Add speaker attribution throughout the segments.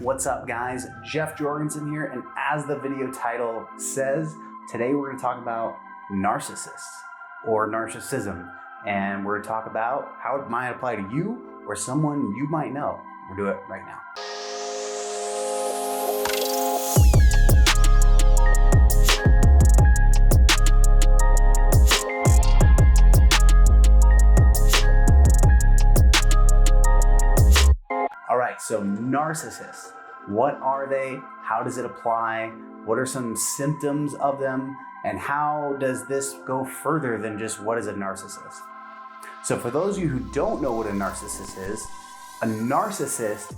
Speaker 1: What's up, guys? Jeff Jorgensen here, and as the video title says, today we're going to talk about narcissists or narcissism, and we're going to talk about how it might apply to you or someone you might know. We'll do it right now. All right, so narcissists, what are they? How does it apply? What are some symptoms of them? And how does this go further than just what is a narcissist? So for those of you who don't know what a narcissist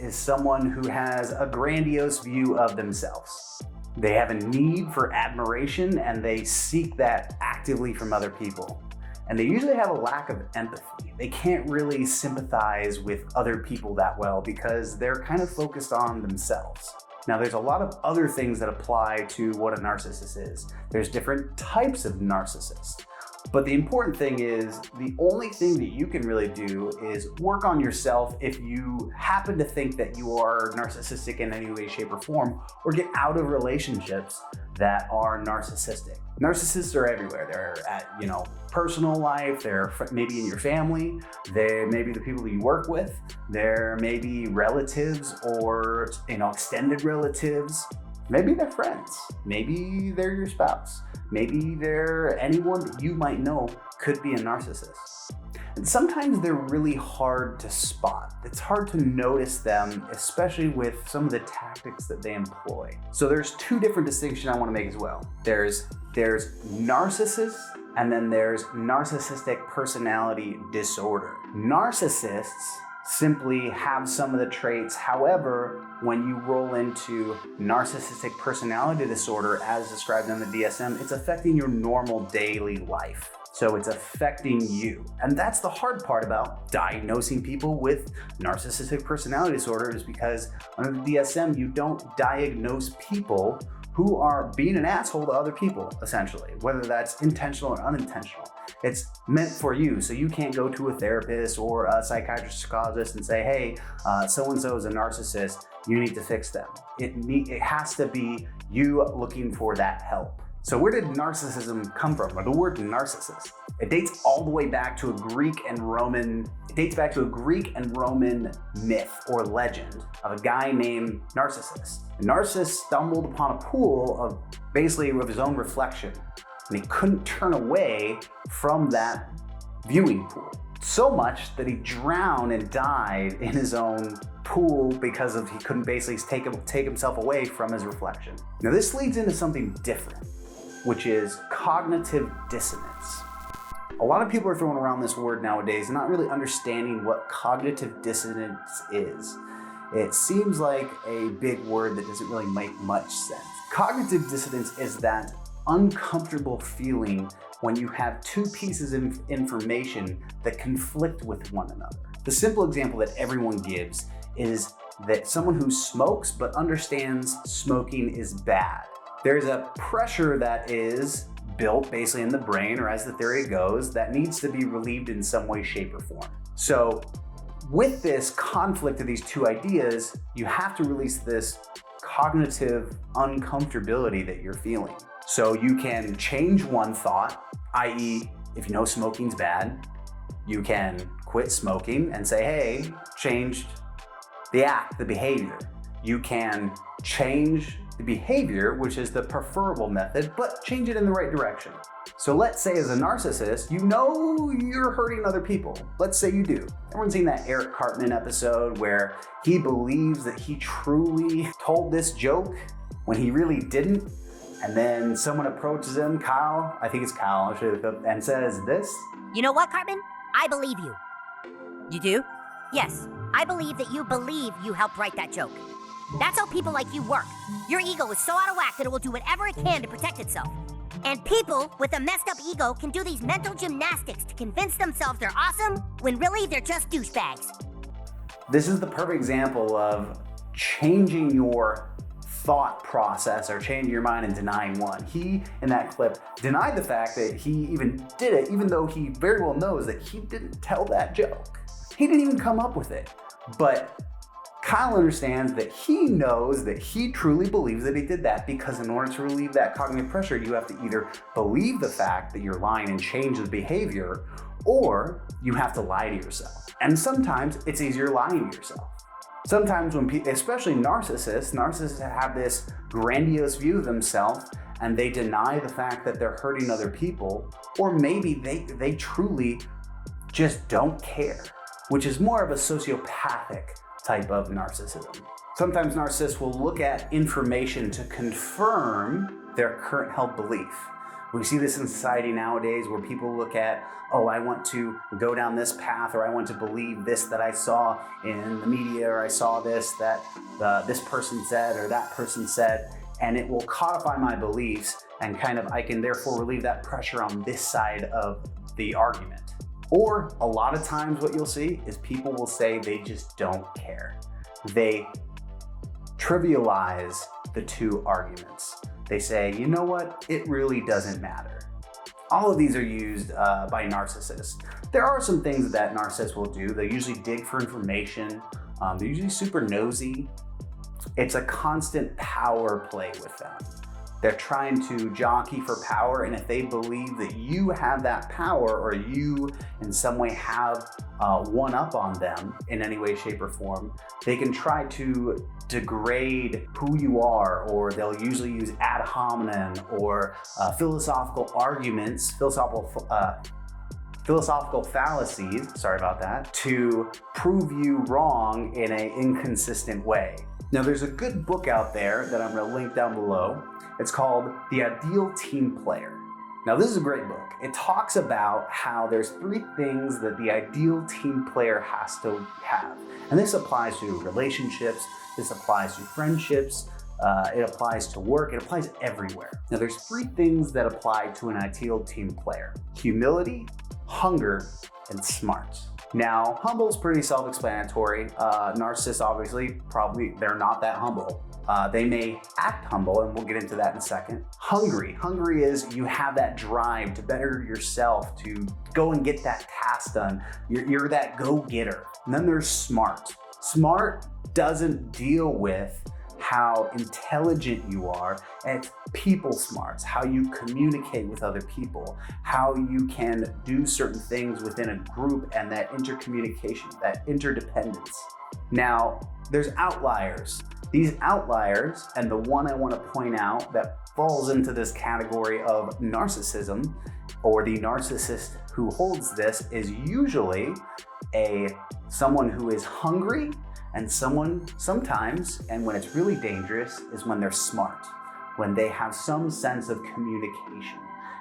Speaker 1: is someone who has a grandiose view of themselves. They have a need for admiration and they seek that actively from other people. And they usually have a lack of empathy. They can't really sympathize with other people that well because they're kind of focused on themselves. Now, there's a lot of other things that apply to what a narcissist is. There's different types of narcissists. But the important thing is the only thing that you can really do is work on yourself if you happen to think that you are narcissistic in any way, shape, or form, or get out of relationships that are narcissistic. Narcissists are everywhere. They're at, personal life. They're maybe in your family. They may be the people that you work with. There may be relatives or, extended relatives. Maybe they're friends. Maybe they're your spouse. Maybe they're anyone that you might know could be a narcissist. And sometimes they're really hard to spot. It's hard to notice them, especially with some of the tactics that they employ. So there's two different distinctions I want to make as well. There's narcissists, and then there's narcissistic personality disorder. Narcissists simply have some of the traits. However, when you roll into narcissistic personality disorder, as described in the DSM, it's affecting your normal daily life. So it's affecting you. And that's the hard part about diagnosing people with narcissistic personality disorder, is because under the DSM, you don't diagnose people who are being an asshole to other people, essentially, whether that's intentional or unintentional. It's meant for you, so you can't go to a therapist or a psychiatrist, psychologist and say, hey, so-and-so is a narcissist, you need to fix them. It has to be you looking for that help. So where did narcissism come from, or the word narcissist? It dates all the way back to a Greek and Roman myth or legend of a guy named Narcissus. Narcissus stumbled upon a pool of his own reflection, and he couldn't turn away from that viewing pool. So much that he drowned and died in his own pool because he couldn't take himself away from his reflection. Now this leads into something different, which is cognitive dissonance. A lot of people are throwing around this word nowadays, not really understanding what cognitive dissonance is. It seems like a big word that doesn't really make much sense. Cognitive dissonance is that uncomfortable feeling when you have two pieces of information that conflict with one another. The simple example that everyone gives is that someone who smokes but understands smoking is bad. There's a pressure that is built basically in the brain, or as the theory goes, that needs to be relieved in some way, shape, or form. So with this conflict of these two ideas, you have to release this cognitive uncomfortability that you're feeling. So you can change one thought, i.e., if you know smoking's bad, you can quit smoking and say, hey, changed the act, the behavior. You can change the behavior, which is the preferable method, but change it in the right direction. So let's say as a narcissist, you know you're hurting other people. Let's say you do. Everyone's seen that Eric Cartman episode where he believes that he truly told this joke when he really didn't. And then someone approaches him, Kyle, I think it's Kyle, and says this.
Speaker 2: You know what, Cartman? I believe you. You do? Yes, I believe that you helped write that joke. That's how people like you work. Your ego is so out of whack that it will do whatever it can to protect itself. And people with a messed up ego can do these mental gymnastics to convince themselves they're awesome when really they're just douchebags.
Speaker 1: This is the perfect example of changing your thought process or changing your mind and denying one. He, in that clip, denied the fact that he even did it, even though he very well knows that he didn't tell that joke. He didn't even come up with it. But Kyle understands that he knows that he truly believes that he did that, because in order to relieve that cognitive pressure, you have to either believe the fact that you're lying and change the behavior, or you have to lie to yourself. And sometimes it's easier lying to yourself. Sometimes when people, especially narcissists have this grandiose view of themselves, and they deny the fact that they're hurting other people, or maybe they truly just don't care, which is more of a sociopathic type of narcissism. Sometimes narcissists will look at information to confirm their current held belief. We see this in society nowadays where people look at, oh, I want to go down this path, or I want to believe this that I saw in the media, or I saw this that this person said or that person said, and it will codify my beliefs, and I can therefore relieve that pressure on this side of the argument. Or a lot of times what you'll see is people will say they just don't care. They trivialize the two arguments. They say, you know what, it really doesn't matter. All of these are used by narcissists. There are some things that narcissists will do. They usually dig for information. They're usually super nosy. It's a constant power play with them. They're trying to jockey for power, and if they believe that you have that power, or you in some way have one up on them in any way, shape, or form, they can try to degrade who you are, or they'll usually use ad hominem or philosophical arguments, philosophical fallacies, sorry about that, to prove you wrong in an inconsistent way. Now, there's a good book out there that I'm going to link down below. It's called The Ideal Team Player. Now, this is a great book. It talks about how there's 3 things that the ideal team player has to have. And this applies to relationships, this applies to friendships, it applies to work, it applies everywhere. Now, there's 3 things that apply to an ideal team player: humility, hunger, and smarts. Now, humble is pretty self-explanatory. Narcissists, obviously, they're not that humble. They may act humble, and we'll get into that in a second. Hungry is you have that drive to better yourself, to go and get that task done. You're that go-getter. And then there's smart. Smart doesn't deal with how intelligent you are. It's people smarts, how you communicate with other people, how you can do certain things within a group, and that intercommunication, that interdependence. Now, there's outliers. These outliers, and the one I want to point out that falls into this category of narcissism, or the narcissist who holds this, is usually someone who is hungry, and someone sometimes, and when it's really dangerous, is when they're smart, when they have some sense of communication.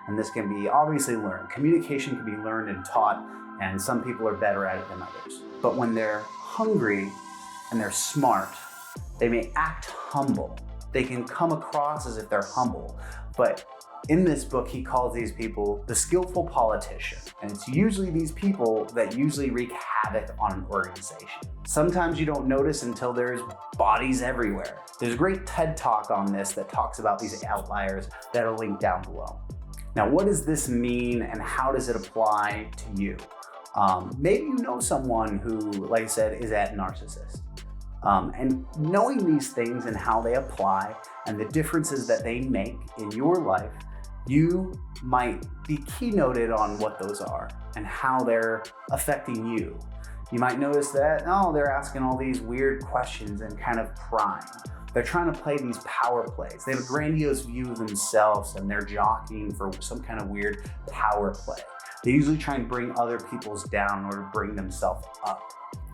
Speaker 1: And this can be obviously learned. Communication can be learned and taught, and some people are better at it than others. But when they're hungry and they're smart, they may act humble. They can come across as if they're humble. But in this book, he calls these people the skillful politician. And it's usually these people that usually wreak havoc on an organization. Sometimes you don't notice until there's bodies everywhere. There's a great TED Talk on this that talks about these outliers that are linked down below. Now, what does this mean, and how does it apply to you? Maybe you know someone who, like I said, is at narcissist. And knowing these things and how they apply and the differences that they make in your life, you might be keynoted on what those are and how they're affecting you. You might notice that, they're asking all these weird questions and kind of prying. They're trying to play these power plays. They have a grandiose view of themselves, and they're jockeying for some kind of weird power play. They usually try and bring other people's down in order to bring themselves up.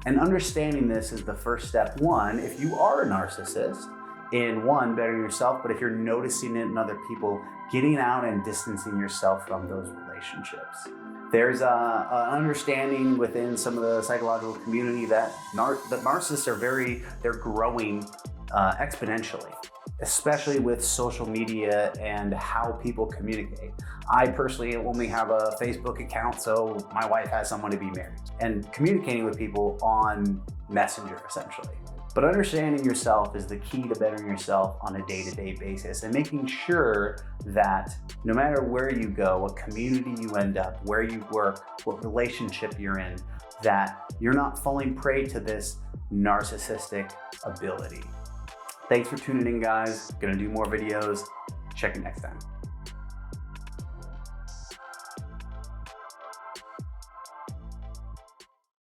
Speaker 1: And understanding this is the first step. One, if you are a narcissist, in one, bettering yourself, but if you're noticing it in other people, getting out and distancing yourself from those relationships. There's an understanding within some of the psychological community that narcissists they're growing exponentially, especially with social media and how people communicate. I personally only have a Facebook account, so my wife has someone to be married, and communicating with people on Messenger, essentially. But understanding yourself is the key to bettering yourself on a day-to-day basis, and making sure that no matter where you go, what community you end up, where you work, what relationship you're in, that you're not falling prey to this narcissistic ability. Thanks for tuning in, guys. Gonna do more videos. Check you next time.